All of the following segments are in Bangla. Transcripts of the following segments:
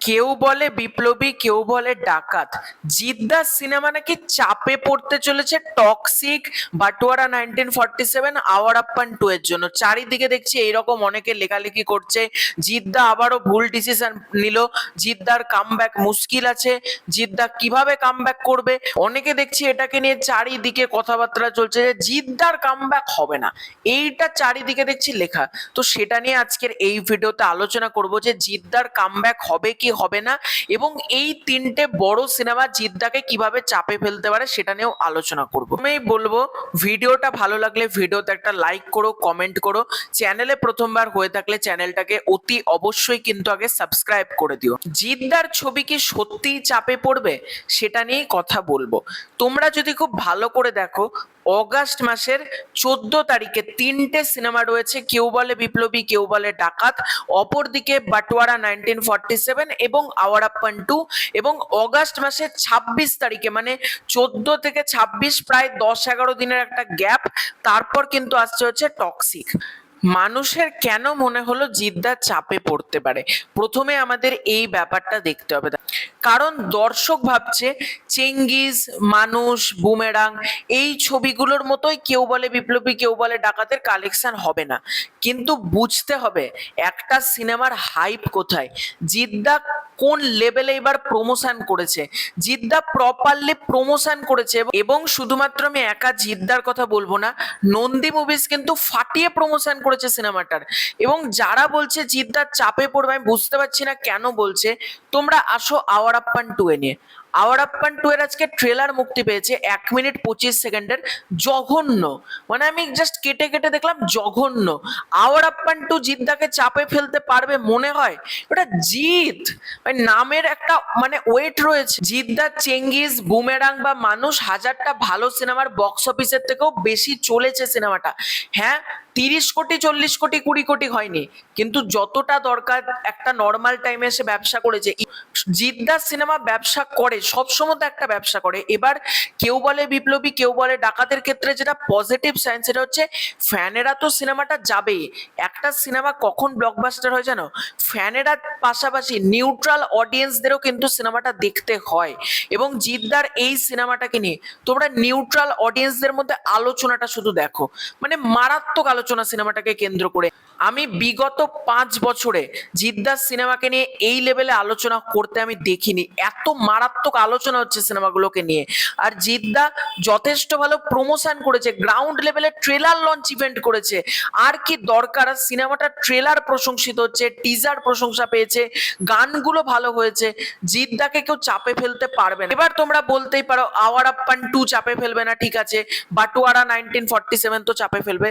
কেউ বলে বিপ্লবী, কেউ বলে ডাকাত। জিদ্দার সিনেমা নাকি চাপে পড়তে চলেছে টক্সিক, বাটোয়ারা 1947, আওয়ার আপ্পান 2 এর জন্য। চারিদিকে দেখছি এইরকম অনেকে লেখালেখি করছে। জিদ্দা আবারও ভুল ডিসিশন নিল, জিদ্দার কামব্যাক মুশকিল আছে, জিদ্দা কিভাবে কামব্যাক করবে। অনেকে দেখছি এটাকে নিয়ে চারিদিকে কথাবার্তা চলছে যে জিদ্দার কামব্যাক হবে না, এইটা চারিদিকে দেখছি লেখা। তো সেটা নিয়ে আজকের এই ভিডিওতে আলোচনা করব যে জিদ্দার কামব্যাক হবে কি হবে না, এবং এই তিনটে বড় সিনেমা জিদ্দাকে কিভাবে চাপে ফেলতে পারে সেটা নিয়েও আলোচনা করব। আমি বলবো ভিডিওটা ভালো লাগলে ভিডিওতে একটা লাইক করো, কমেন্ট করো। চ্যানেলে প্রথমবার হয়ে থাকলে চ্যানেলটাকে অতি অবশ্যই কিন্তু আগে সাবস্ক্রাইব করে দিও। জিদ্দার ছবি কি সত্যিই চাপে পড়বে সেটা নিয়েই কথা বলবো। তোমরা যদি খুব ভালো করে দেখো, অগাস্ট মাসের 14 তারিখে তিনটে সিনেমা রয়েছে, কেউ বলে বিপ্লবী, কেউ বলে ডাকাত, অপরদিকে বাটোয়ারা 1947 এবং আওয়ার আপ্পান 2। এবং অগাস্ট মাসের 26 তারিখে, মানে 14 থেকে 26, প্রায় 10-11 দিনের একটা গ্যাপ, তারপর কিন্তু আসছে হচ্ছে টক্সিক। মানুষের কেন মনে হলো জিদ্দা চাপে পড়তে পারে? প্রথমে আমাদের এই ব্যাপারটা দেখতে হবে, কারণ দর্শক ভাবছে চেঙ্গিজ, মানুষ, বুমেরাং এই ছবিগুলোর মতোই কেউ বলে বিপ্লবী, কেউ বলে ডাকাতের কালেকশন হবে না। কিন্তু বুঝতে হবে একটা সিনেমার হাইপ কোথায়, জিদ্দা কোন লেভেলে এবার প্রমোশন করেছে। জিদ্দা প্রপারলি প্রমোশন করেছে, এবং শুধুমাত্র আমি একা জিদ্দার কথা বলবো না, নন্দী মুভিজ কিন্তু ফাটিয়ে প্রমোশন করেছে সিনেমাটার। এবং যারা বলছে জিদ্দার চাপে পড়বে, আমি বুঝতে পারছি না কেন বলছে। তোমরা আসো আওয়ার আপ্পান 2 এ নিয়ে। আওয়ার আপ্পান 2 এর আজকে ট্রেলার মুক্তি পেয়েছে, 1 মিনিট 25 সেকেন্ডের, জঘন্য। মানে আমি জাস্ট কেটে কেটে দেখলাম, জঘন্য। আওয়ার আপ্পান 2 জিদ্দাকে চাপে ফেলতে পারবে মনে হয়? ওটা জিত, মানে নামের একটা মানে ওয়েট রয়েছে। জিদ্দা, চেঙ্গিজ, বুমেরাং বা মানুষ হাজারটা ভালো সিনেমার বক্স অফিসের থেকেও বেশি চলেছে সিনেমাটা। হ্যাঁ, 30 কোটি, 40 কোটি, 20 কোটি হয়নি, কিন্তু যতটা দরকার একটা নর্মাল টাইমে এসে ব্যবসা করেছে। জিদ্দার সিনেমা ব্যবসা করে, সবসময় তো একটা ব্যবসা করে। এবার কেউ বলে বিপ্লবী, কেউ বলে ডাকাতের ক্ষেত্রে যেটা পজিটিভ সাইন, সেটা হচ্ছে ফ্যানেরা তো সিনেমাটা যাবেই। একটা সিনেমা কখন ব্লকবাস্টার হয় জানো? ফ্যানেরা পাশাপাশি নিউট্রাল অডিয়েন্সদেরও কিন্তু সিনেমাটা দেখতে হয়। এবং জিদ্দার এই সিনেমাটাকে নিয়ে তোমরা নিউট্রাল অডিয়েন্সদের মধ্যে আলোচনাটা শুধু দেখো, মানে মারাত্মক আলোচনা সিনেমাটাকে কেন্দ্র করে। আমি বিগত 5 বছরে জিদ্দার সিনেমাকে নিয়ে এই লেভেলে আলোচনা করতে আমি দেখিনি। এত মারাত্মক আলোচনা হচ্ছে সিনেমাগুলোকে নিয়ে। আর জিদ্দা যথেষ্ট ভালো প্রমোশন করেছে, গ্রাউন্ড লেভেলে ট্রেলার লঞ্চ ইভেন্ট করেছে। আর কি দরকার? সিনেমাটার ট্রেলার প্রশংসিত হচ্ছে, টিজার প্রশংসা পেয়েছে, গানগুলো ভালো হয়েছে। জিদ্দাকে কেউ চাপে ফেলতে পারবে না। এবার তোমরা বলতেই পারো আওয়ার আপ্পান 2 চাপে ফেলবে না, ঠিক আছে, বাটোয়ারা 1947 তো চাপে ফেলবে।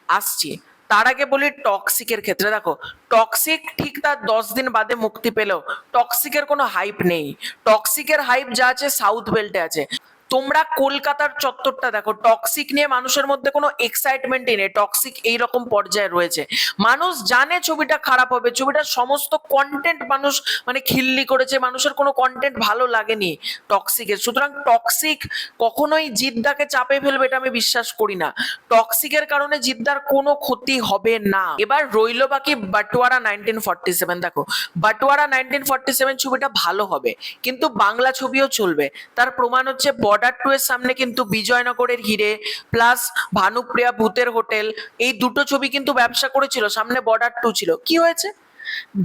আসছি, তার আগে বলি টক্সিকের ক্ষেত্রে। দেখো, টক্সিক ঠিক তার 10 দিন বাদে মুক্তি পেলেও টক্সিকের কোনো হাইপ নেই। টক্সিকের হাইপ যা আছে সাউথ বেল্টে আছে। তোমরা কলকাতার চত্বরটা দেখো, টক্সিক নিয়ে মানুষের মধ্যে কোনো এক্সাইটমেন্টই নেই। টক্সিক এইরকম পর্যায়ে রয়েছে, মানুষ জানে ছবিটা খারাপ হবে, ছবিটার সমস্ত কন্টেন্ট মানুষ মানে খিল্লি করেছে, মানুষের কোনো কন্টেন্ট ভালো লাগেনি টক্সিকের। সুতরাং টক্সিক কখনোই জিদ্দাকে চাপে ফেলবে এটা আমি বিশ্বাস করি না। টক্সিকের কারণে জিদ্দার কোনো ক্ষতি হবে না। এবার রইল বাকি বাটোয়ারা 1947। দেখো, বাটোয়ারা 1947 ছবিটা ভালো হবে, কিন্তু বাংলা ছবিও চলবে। তার প্রমাণ হচ্ছে বর্ডার 2 এর সামনে কিন্তু বিজয়নগরের হিরে প্লাস ভানুপ্রিয়া ভূতের হোটেল, এই দুটো ছবি কিন্তু ব্যবসা করেছিল, সামনে বর্ডার 2 ছিল। কি হয়েছে?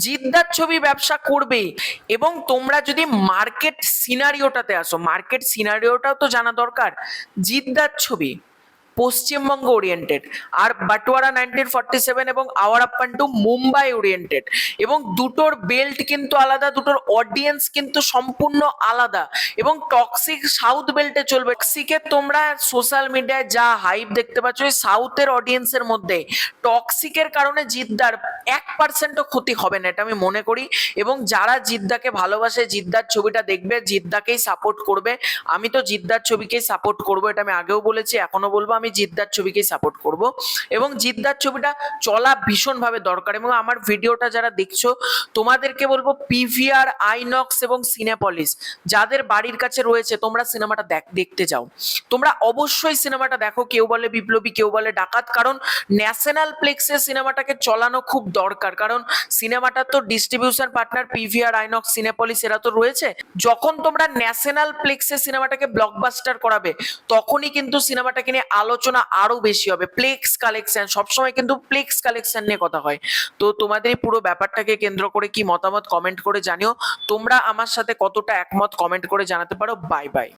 জিদ্দার ছবি ব্যবসা করবেই। এবং তোমরা যদি মার্কেট সিনারিওটাতে আসো, মার্কেট সিনারিওটাও তো জানা দরকার। জিদ্দার ছবি পশ্চিমবঙ্গ ওরিয়েন্টেড, আর বাটোয়ারা 1947 এবং আওয়ার আপ্পান 2 মুম্বাই ওরিয়েন্টেড। এবং দুটোর বেল্ট কিন্তু আলাদা, দুটোর অডিয়েন্স কিন্তু সম্পূর্ণ আলাদা। এবং টক্সিক সাউথ বেল্টে চলবে। টক্সিকে তোমরা সোশ্যাল মিডিয়ায় যা হাইপ দেখতে পাচ্ছ এই সাউথের অডিয়েন্সের মধ্যে, টক্সিকের কারণে জিদ্দার 1%ও ক্ষতি হবে না এটা আমি মনে করি। এবং যারা জিদ্দাকে ভালোবাসে, জিদ্দার ছবিটা দেখবে, জিদ্দাকেই সাপোর্ট করবে। আমি তো জিদ্দার ছবিকেই সাপোর্ট করবো, এটা আমি আগেও বলেছি, এখনো বলবো। আমি আমি জিদ্দার ছবিকেই সাপোর্ট করব এবং জিদ্দার ছবিটা চলা ভীষণভাবে দরকার। এবং আমার ভিডিওটা যারা দেখছো তোমাদেরকে বলবো পিভিআর, আইনক্স এবং সিনেপলিস যাদের বাড়ির কাছে রয়েছে তোমরা সিনেমাটা দেখতে যাও। তোমরা অবশ্যই সিনেমাটা দেখো। কেউ বলে বিপ্লবী, কেউ বলে ডাকাত, কারণ ন্যাশনাল প্লেক্সে সিনেমাটাকে চলানো খুব দরকার। কারণ সিনেমাটা তো distribution partner PVR, INOX, Cinepolis এরা তো রয়েছে। যখন তোমরা ন্যাশনাল প্লেক্সে সিনেমাটাকে ব্লকবাস্টার করাবে তখনই কিন্তু সিনেমাটাকে নিয়ে আলোচনা আরো বেশি হবে। প্লেক্স কালেকশন সবসময় কিন্তু প্লেক্স কালেকশন নিয়ে কথা হয়। তো তোমাদের এই পুরো ব্যাপারটাকে কেন্দ্র করে কি মতামত কমেন্ট করে জানিও। তোমরা আমার সাথে কতটা একমত কমেন্ট করে জানাতে পারো। Bye bye.